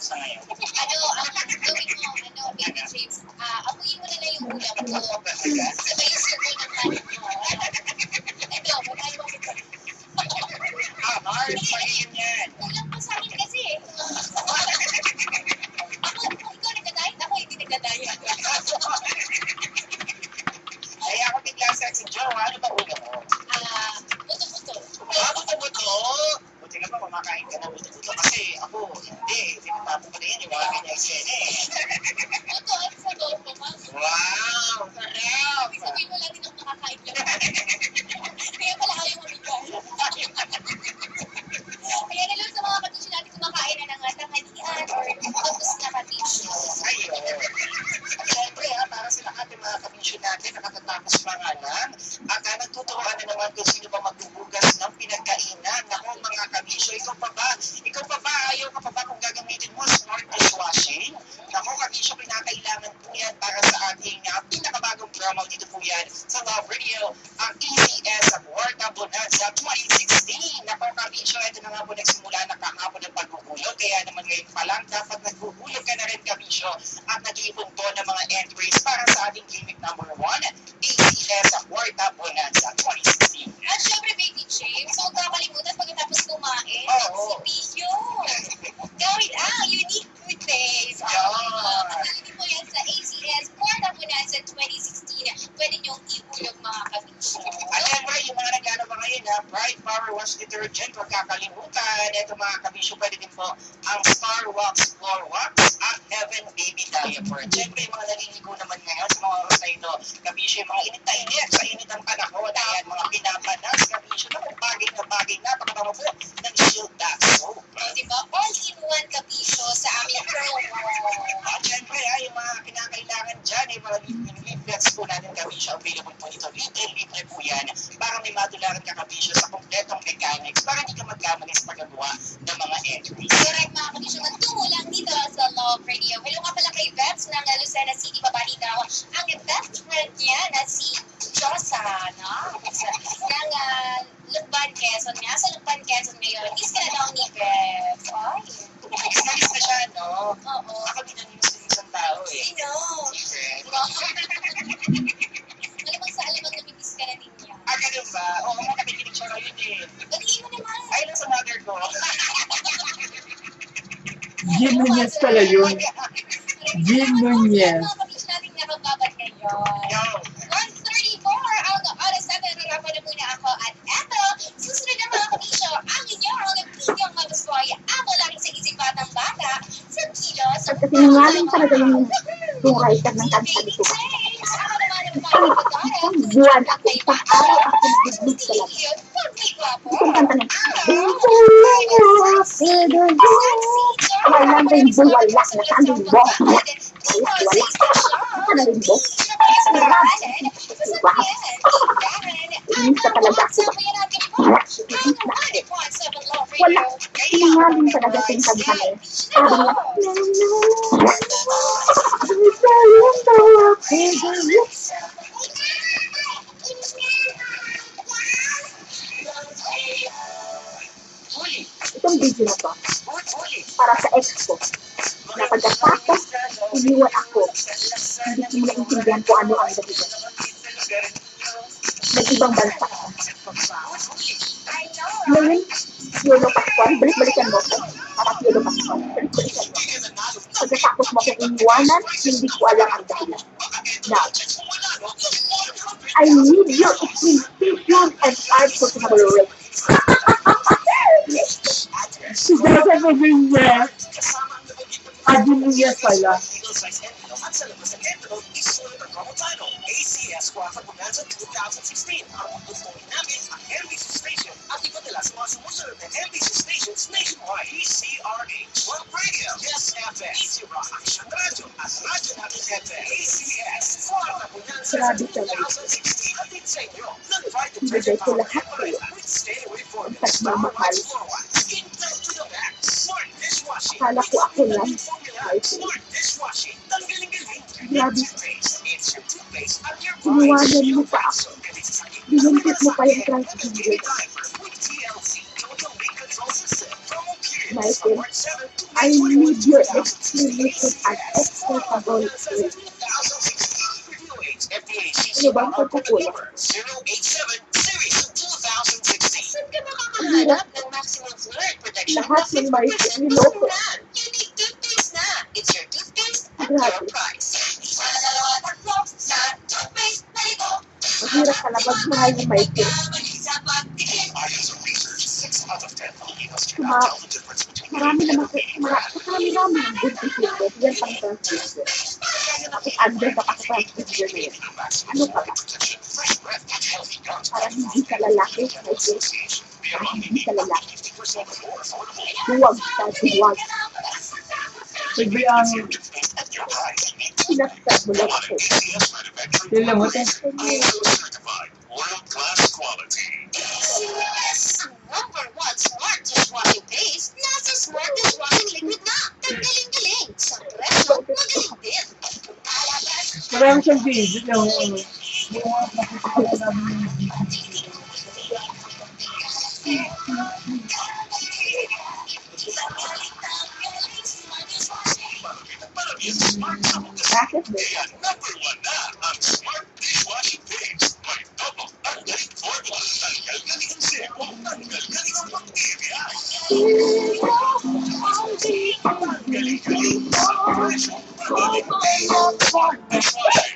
sa ngayon? Gawin mo, baby James, amuyin mo na lang yung ulam ko. Sabay yung sugo ng kanin mo. Ito, magkano mo ito? Hard pa rin yan. Ulam pa sa akin kasi eh. Ikaw nagdadayat, ako hindi nagdadayat. Ay, ako bigla sa Joe, ano ba ulam mo? Buto-buto. Buto-buto? Buti ka pa, kumakain ka na buto-buto kasi ako, hindi. Tinatapon ko na yan, yung mga kanyang sene eh. Buto at sa dopo, mas. Wow! Sarap! Ibig sabihin mo lang din ako makakain lang. Kaya pala ayaw mamigay. Kaya na lang sa mga katusyo natin kumakain na ng tanghalian or tapos na katusyo. Ayun. At syempre para sa lahat ng mga kabisyo natin, nakatatapos pa nga lang, at nagtuturoan na naman kung sino ba maghuhugas ng pinagkainan. Naku mga kabisyo, ikaw pa ba? Ayaw ka pa ba kung gagamitin mo smart dishwashing? Naku kabisyo, pinakailangan po yan para sa ating pinakabagong promo dito po yan sa Love Radio, ang ECS Awarda Bonanza 2016. Naku kabisyo, ito na nga po nagsimula na kahapon ng paghuhulog, kaya naman ngayon pa lang dapat naghuhulog ka na rin kabisyo at nag-iipon po ng mga entries para sa ating gimmick number 1, ACS Awarda Bonanza 2016. At syempre, Baby James, huwag kakalimutan pagkatapos kumain, magsipilyo. Gawin unique food days. Pagkalitin po yan sa ACS Awarda Bonanza 2016. Pwede niyong ihulog mga kabisyo. At syempre, yung mga nagano ba ngayon Bright Power Wash Detergent, huwag kakalimutan. Ito mga kabisyo, pwede din po ang Star Wax Floor Wax at Heaven Baby Diaper. Siyempre, yung mga naliligo naman ngayon sa mga oras na ito, kabisyo, yung mga init na init sa init ang panahon. Ayan, mga pinapanas, kabisyo na bagay na, pagkakaroon po ng Shield Bath Soap. Diba? All-in-one kabisyo sa aming promo. At syempre, yung mga kinakailangan dyan, yung mga leaflets po natin kabisyo, available po dito. Libre po yan para may matularan ka kabisyo sa kompletong mechanics para hindi ka magkamali sa paggawa ng mga entries. Correct mga kabisyo, magtungo lang dito sa Love Radio. Hello nga pala kay Veps ng Lucena City, babali daw ang best friend niya na si Josa, no? Ng Lukban, Quezon nga. Sa Lukban, Quezon ngayon, kiss ka na daw ni Veps. Ay. Nalis na siya, no? Oo. Ako dinanilis ng isang tao eh. I know. Secret. Malamang sa alamang namimiss ka na din niya. Ganun ba? Oo, nakikinig siya ngayon eh. Batiin mo naman. Ay, lang sa mother ko. Jim Nunez pala yun. Jim Nunez. Mga kabisyo natin nakababad ngayon. Yo. 1:34 ang oras natin. Narapan na muna ako. At eto, susunod na mga kabisyo, ang inyong pinyong mabusway. Ako lang sa isip batang bata. Sa kilos. Pagkasinungaling talaga yung writer ng kanta dito. Ako naman ang pagkakataon. Buwan ako, araw ako nag-big talaga. Pag may gwapo. Itong kanta na, walang rainbow, wala na saan rainbow. Wala. Saan rainbow? Inis ka talaga ako. Wala. Sinungaling talaga yung kanta na yun. Sabi niya, itong video na to para sa ex ko na pagkatapos iniwan ako, hindi ko naintindihan kung ano ang dahilan. Nag-ibang bansa ako. Ngayon, Yolo Pascual, balik-balikan mo ko. Parang Yolo Pascual, balik-balikan mo. Pagkatapos mo akong iniwanan, hindi ko alam ang dahilan. Now, I need your appreciation and art for collaboration. Si Joseph Oviña. Jim Nunez pala. ACS Quattro Bonanza 2016. Ang pagtutuloy namin ang NBC Station at iba nila sa mga sumusunod na NBC Stations nationwide. DCRH, One Radio, Yes FM, Easy Rock, Action Radio, at Radyo Natin FM. ACS Quattro Bonanza 2016. At din sa inyo, notified to Ibigay ko lahat kayo. with Stay Away for Ang pagmamahal. Intel to the max. Smart dishwashing. Akala ko ako lang. Smart dishwashing. Tanggaling-galing. Grabe. It's your toothpaste at your Iniwanan mo pa ako. Binumpit mo pa yung transgender. with TLC Total Leak Control System. Promo period. Michael, I need your explanation at acceptable rate. Ano ba ang pagkukulang? 087 series of 2016. Saan ka makakahanap ng maximum fluoride protection Lahat na ng may 50% niloko. brand? Unique toothpaste na. It's your toothpaste at Grabe. your price. Isa na dalawa, tatlo sa toothpaste na ito. Mahirap ka na magmahal ni Michael. Sa pagtikim. Items of research, 6 out of 10 Filipinos do Tuma- not tell the difference between Marami naman marami ang good behavior. Yan pang transgender. Tapos under ka pa sa transgender na yan. Ano ka ba? fresh breath and healthy gums. Para hindi ka lalaki, Michael. Para hindi ka lalaki. 50% more affordable. Huwag ka, huwag. Sabi ang, At your price. Sinasad mo lang ako. ACS manufacturing. sila mo ito. ISO certified. World-class quality. Yes! Ang #1 smart dishwashing paste, nasa smart dishwashing liquid na. Galing-galing. Sa presyo, magaling din. Marami siyang video yung nakikita namin yung video. Bakit ba? Number 1 na ang smart dishwashing paste. May double ang galing formula. Tanggal-galing ang sebo. Tanggal-galing ang bacteria. Tanggal-galing ang presyo. Smart dishwashing.